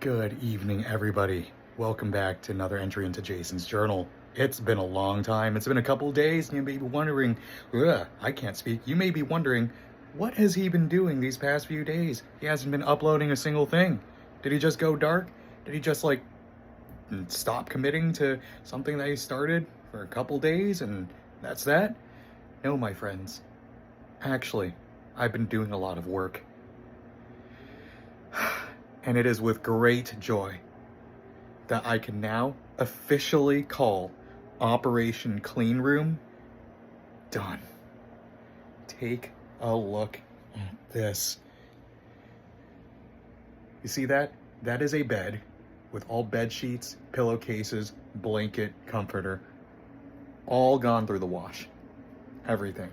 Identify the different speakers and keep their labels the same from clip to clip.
Speaker 1: Good evening, everybody. Welcome back to another entry into Jason's journal. It's been a long time. It's been a couple days, and you may be wondering, I can't speak. You may be wondering, what has he been doing these past few days? He hasn't been uploading a single thing. Did he just go dark? Did he just, stop committing to something that he started for a couple days, and that's that? No, my friends. Actually, I've been doing a lot of work. And it is with great joy that I can now officially call Operation Clean Room done. Take a look at this. You see that? That is a bed with all bed sheets, pillowcases, blanket, comforter, all gone through the wash. Everything.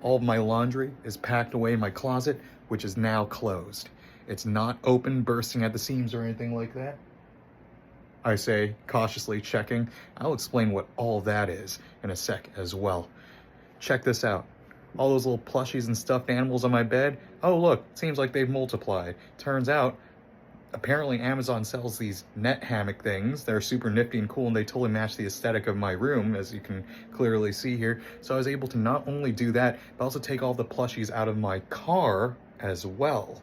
Speaker 1: All of my laundry is packed away in my closet, which is now closed. It's not open, bursting at the seams or anything like that. I say, cautiously checking. I'll explain what all that is in a sec as well. Check this out. All those little plushies and stuffed animals on my bed. Oh look, seems like they've multiplied. Turns out, apparently Amazon sells these net hammock things. They're super nifty and cool, and they totally match the aesthetic of my room, as you can clearly see here. So I was able to not only do that, but also take all the plushies out of my car as well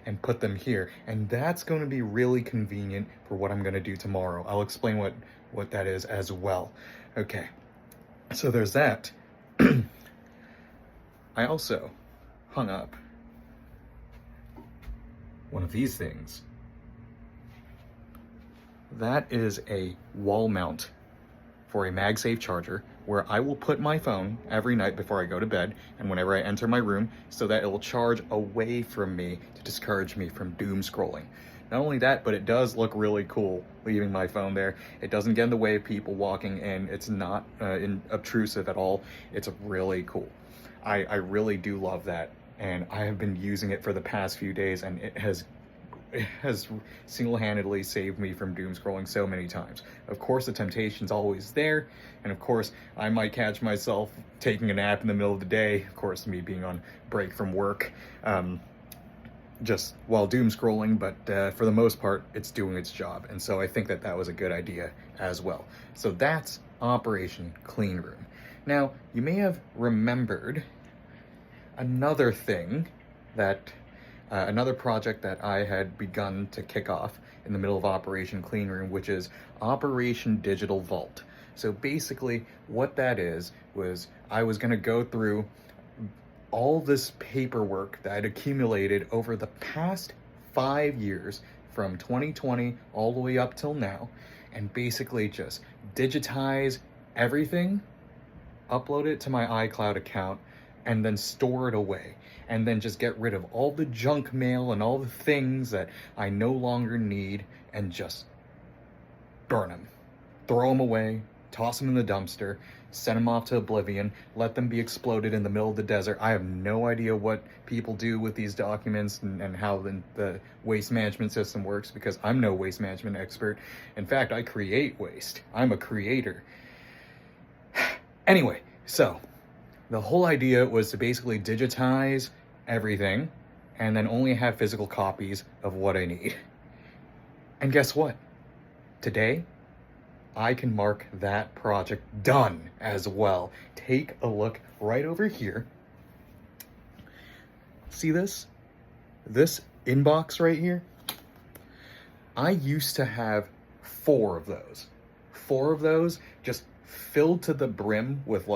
Speaker 1: and put them here. And that's going to be really convenient for what I'm going to do tomorrow. I'll explain what that is as well. Okay, so there's that. I also hung up one of these things. That is a wall mount for a MagSafe charger, where I will put my phone every night before I go to bed and whenever I enter my room, so that it will charge away from me to discourage me from doom scrolling. Not only that, but it does look really cool leaving my phone there. It doesn't get in the way of people walking in. It's not obtrusive at all. It's really cool. I really do love that, and I have been using it for the past few days, and it has single-handedly saved me from doom scrolling so many times. Of course, the temptation's always there, and of course, I might catch myself taking a nap in the middle of the day, of course, me being on break from work, just while doom scrolling, but for the most part, it's doing its job, and so I think that that was a good idea as well. So that's Operation Clean Room. Now, you may have remembered another thing that another project that I had begun to kick off in the middle of Operation Clean Room, which is Operation Digital Vault. So basically what that is was I was going to go through all this paperwork that I'd accumulated over the past 5 years, from 2020 all the way up till now, and basically just digitize everything, upload it to my iCloud account, and then store it away, and then just get rid of all the junk mail and all the things that I no longer need, and just burn them. Throw them away, toss them in the dumpster, send them off to oblivion, let them be exploded in the middle of the desert. I have no idea what people do with these documents and how the waste management system works, because I'm no waste management expert. In fact, I create waste. I'm a creator. Anyway, so the whole idea was to basically digitize everything and then only have physical copies of what I need. And guess what? Today, I can mark that project done as well. Take a look right over here. See this? This inbox right here? I used to have 4 of those. 4 of those just filled to the brim with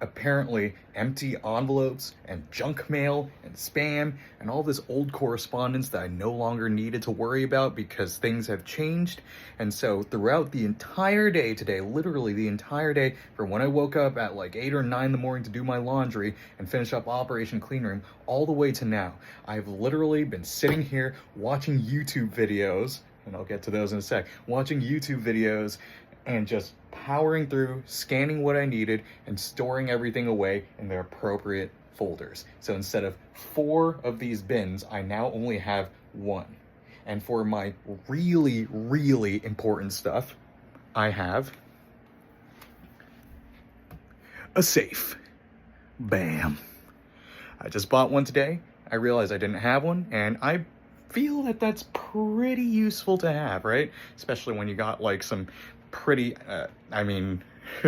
Speaker 1: apparently empty envelopes and junk mail and spam and all this old correspondence that I no longer needed to worry about because things have changed. And so throughout the entire day today, literally the entire day, from when I woke up at 8 or 9 in the morning to do my laundry and finish up Operation Clean Room, all the way to now, I've literally been sitting here watching YouTube videos, and I'll get to those in a sec, watching YouTube videos and just powering through, scanning what I needed, and storing everything away in their appropriate folders. So instead of 4 of these bins, I now only have 1. And for my really, really important stuff, I have a safe. Bam. I just bought one today. I realized I didn't have one, and I feel that that's pretty useful to have, right? Especially when you got like some pretty,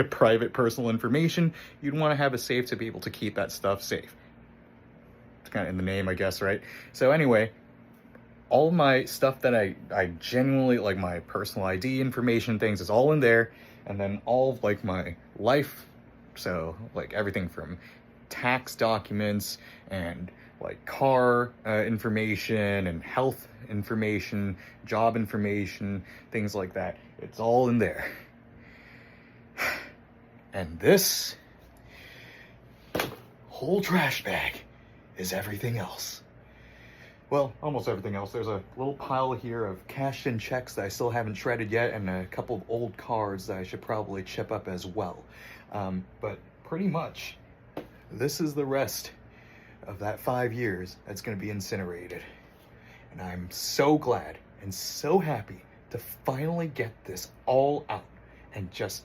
Speaker 1: private personal information. You'd want to have a safe to be able to keep that stuff safe. It's kind of in the name, I guess, right? So anyway, all my stuff that I genuinely, like my personal ID information things, is all in there. And then all of like my life, so like everything from tax documents and like car information and health information, job information, things like that. It's all in there. And this whole trash bag is everything else. Well, almost everything else. There's a little pile here of cashed in checks that I still haven't shredded yet, and a couple of old cards that I should probably chip up as well. But pretty much, this is the rest of that 5 years that's going to be incinerated. And I'm so glad and so happy to finally get this all out and just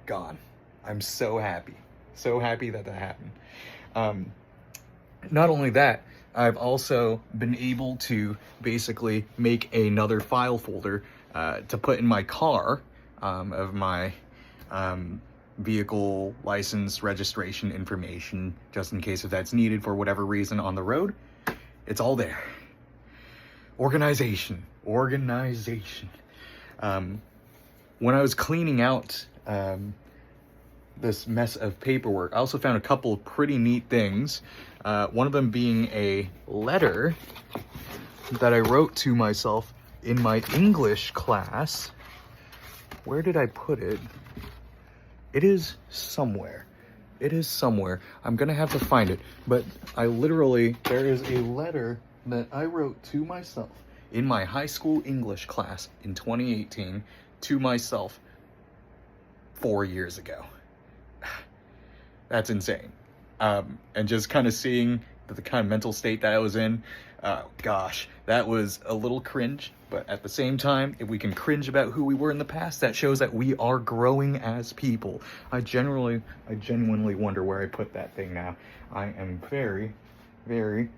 Speaker 1: gone. I'm so happy that happened. Not only that, I've also been able to basically make another file folder to put in my car of my vehicle license registration information, just in case if that's needed for whatever reason on the road. It's all there. Organization. When I was cleaning out this mess of paperwork, I also found a couple of pretty neat things. One of them being a letter that I wrote to myself in my English class. Where did I put it? It is somewhere. I'm gonna have to find it. But there is a letter that I wrote to myself in my high school English class in 2018 to myself 4 years ago. That's insane. And just kind of seeing the kind of mental state that I was in, gosh, that was a little cringe. But at the same time, if we can cringe about who we were in the past, that shows that we are growing as people. I genuinely wonder where I put that thing now. I am very, very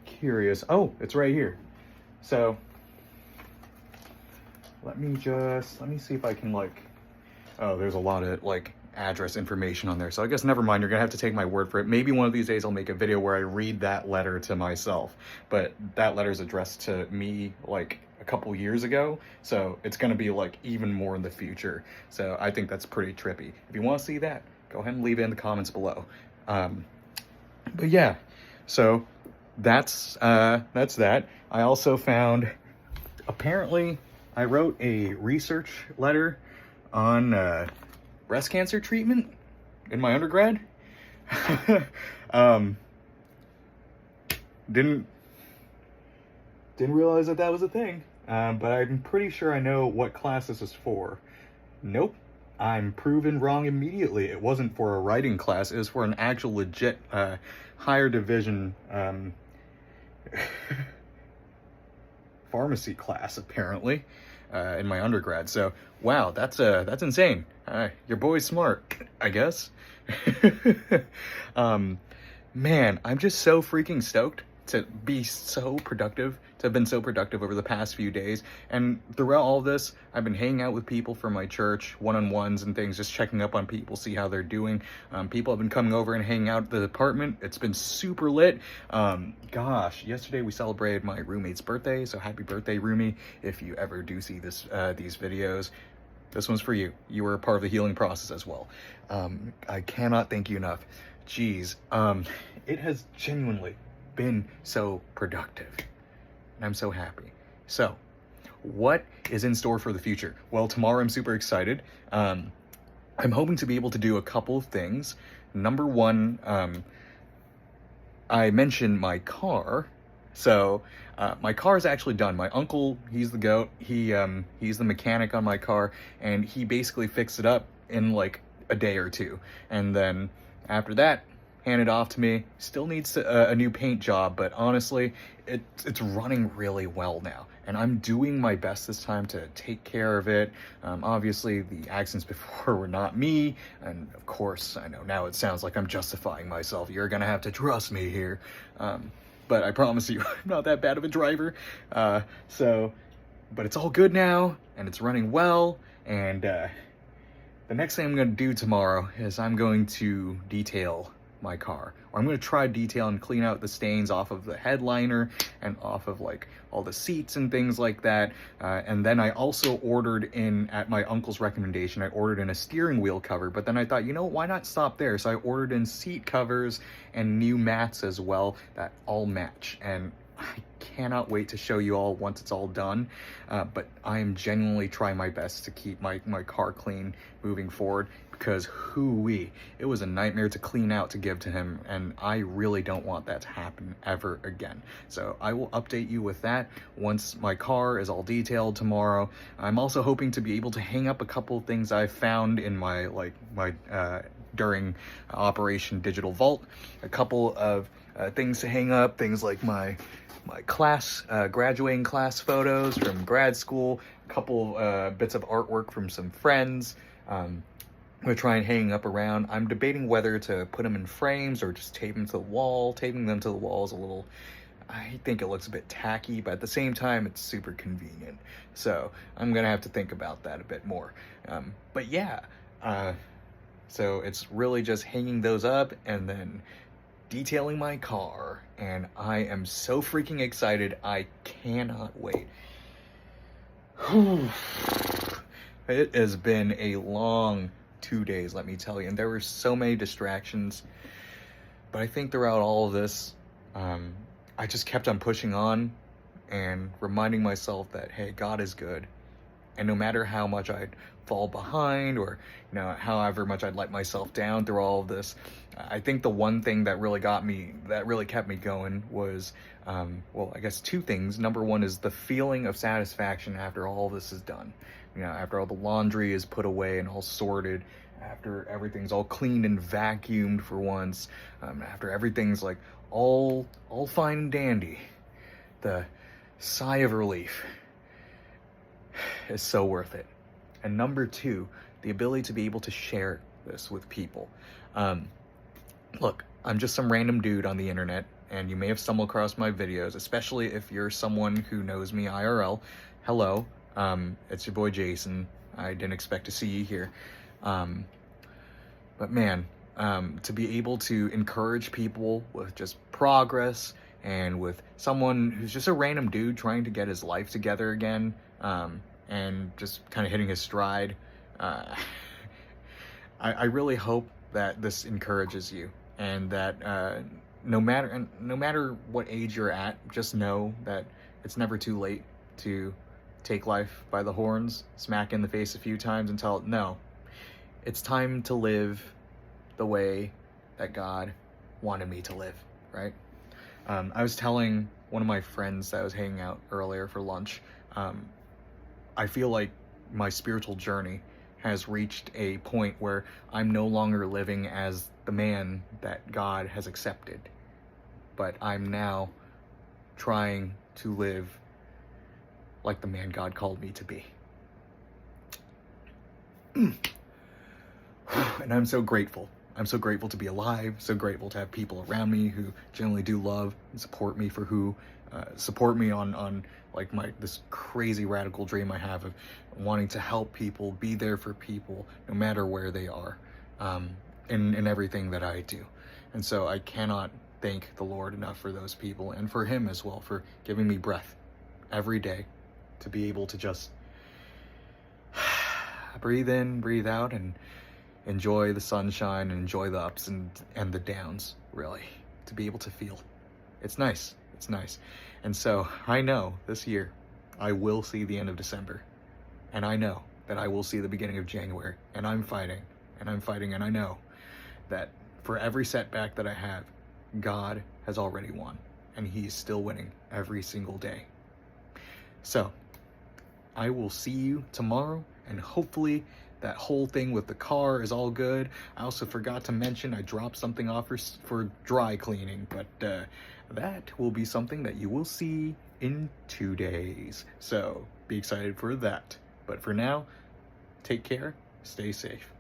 Speaker 1: curious. Oh, it's right here. So let me see if I can there's a lot of address information on there. So I guess never mind, you're gonna have to take my word for it. Maybe one of these days I'll make a video where I read that letter to myself. But that letter is addressed to me a couple years ago, so it's gonna be even more in the future. So I think that's pretty trippy. If you want to see that, go ahead and leave it in the comments below. But yeah, so that's that. I also found, apparently I wrote a research letter on breast cancer treatment in my undergrad. Didn't realize that was a thing, but I'm pretty sure I know what class this is for. Nope, I'm proven wrong immediately. It wasn't for a writing class, it was for an actual legit higher division pharmacy class, apparently, in my undergrad. So wow, that's insane. Your boy's smart, I guess. Man, I'm just so freaking stoked to be so productive, to have been so productive over the past few days. And throughout all this, I've been hanging out with people from my church, one-on-ones and things, just checking up on people, see how they're doing. People have been coming over and hanging out at the apartment. It's been super lit. Gosh, yesterday we celebrated my roommate's birthday, so happy birthday, roomie. If you ever do see this, these videos, this one's for you. You were a part of the healing process as well. I cannot thank you enough. Jeez, it has genuinely been so productive, and I'm so happy. So, what is in store for the future? Well, tomorrow I'm super excited. I'm hoping to be able to do a couple of things. Number one, I mentioned my car. So, my car is actually done. My uncle, he's the goat. He's the mechanic on my car, and he basically fixed it up in a day or two. And then after that, handed off to me. Still needs a new paint job, but honestly, it's running really well now. And I'm doing my best this time to take care of it. Obviously, the accidents before were not me. And of course, I know now it sounds like I'm justifying myself. You're gonna have to trust me here. but I promise you, I'm not that bad of a driver. But it's all good now, and it's running well, and the next thing I'm going to do tomorrow is I'm going to detail my car. Or I'm going to try detail and clean out the stains off of the headliner and off of like all the seats and things like that. And then I also ordered in, at my uncle's recommendation, I ordered in a steering wheel cover. But then I thought, you know, why not stop there? So I ordered in seat covers and new mats as well that all match. And I cannot wait to show you all once it's all done, but I am genuinely trying my best to keep my car clean moving forward, because hoo-wee, it was a nightmare to clean out to give to him, and I really don't want that to happen ever again. So I will update you with that once my car is all detailed tomorrow. I'm also hoping to be able to hang up a couple of things I found in my during Operation Digital Vault, a couple of things to hang up, things like my class, graduating class photos from grad school, a couple bits of artwork from some friends. I'm gonna try and hang up around. I'm debating whether to put them in frames or just tape them to the wall. Taping them to the wall is a little, I think it looks a bit tacky, but at the same time, it's super convenient. So I'm gonna have to think about that a bit more. But yeah, so it's really just hanging those up and then detailing my car, and I am so freaking excited. I cannot wait. It has been a long 2 days, let me tell you, and there were so many distractions, but I think throughout all of this, I just kept on pushing on and reminding myself that, hey, God is good, and no matter how much I'd fall behind, or however much I'd let myself down through all of this, I think the one thing that really kept me going was, well, I guess two things. Number one is the feeling of satisfaction after all this is done. After all the laundry is put away and all sorted, after everything's all cleaned and vacuumed for once, after everything's like all fine and dandy, the sigh of relief is so worth it. And number two, the ability to be able to share this with people. Look, I'm just some random dude on the internet, and you may have stumbled across my videos, especially if you're someone who knows me IRL. Hello, it's your boy Jason. I didn't expect to see you here. But man, to be able to encourage people with just progress, and with someone who's just a random dude trying to get his life together again, and just kind of hitting his stride, I really hope that this encourages you, and that no matter what age you're at, just know that it's never too late to take life by the horns, smack in the face a few times, and tell it, no, it's time to live the way that God wanted me to live, right? I was telling one of my friends that I was hanging out earlier for lunch, I feel like my spiritual journey has reached a point where I'm no longer living as the man that God has accepted, but I'm now trying to live like the man God called me to be. And I'm so grateful. I'm so grateful to be alive, so grateful to have people around me who generally do love and support me for who, support me on like this crazy radical dream I have of wanting to help people, be there for people, no matter where they are, in everything that I do. And so I cannot thank the Lord enough for those people, and for him as well, for giving me breath every day to be able to just breathe in, breathe out, and enjoy the sunshine, and enjoy the ups and the downs, really, to be able to feel. It's nice. It's nice. And so I know this year I will see the end of December, and I know that I will see the beginning of January, and I'm fighting, and I know that for every setback that I have, God has already won, and he's still winning every single day. So I will see you tomorrow, and hopefully that whole thing with the car is all good. I also forgot to mention I dropped something off for dry cleaning, but that will be something that you will see in 2 days. So be excited for that. But for now, take care, stay safe.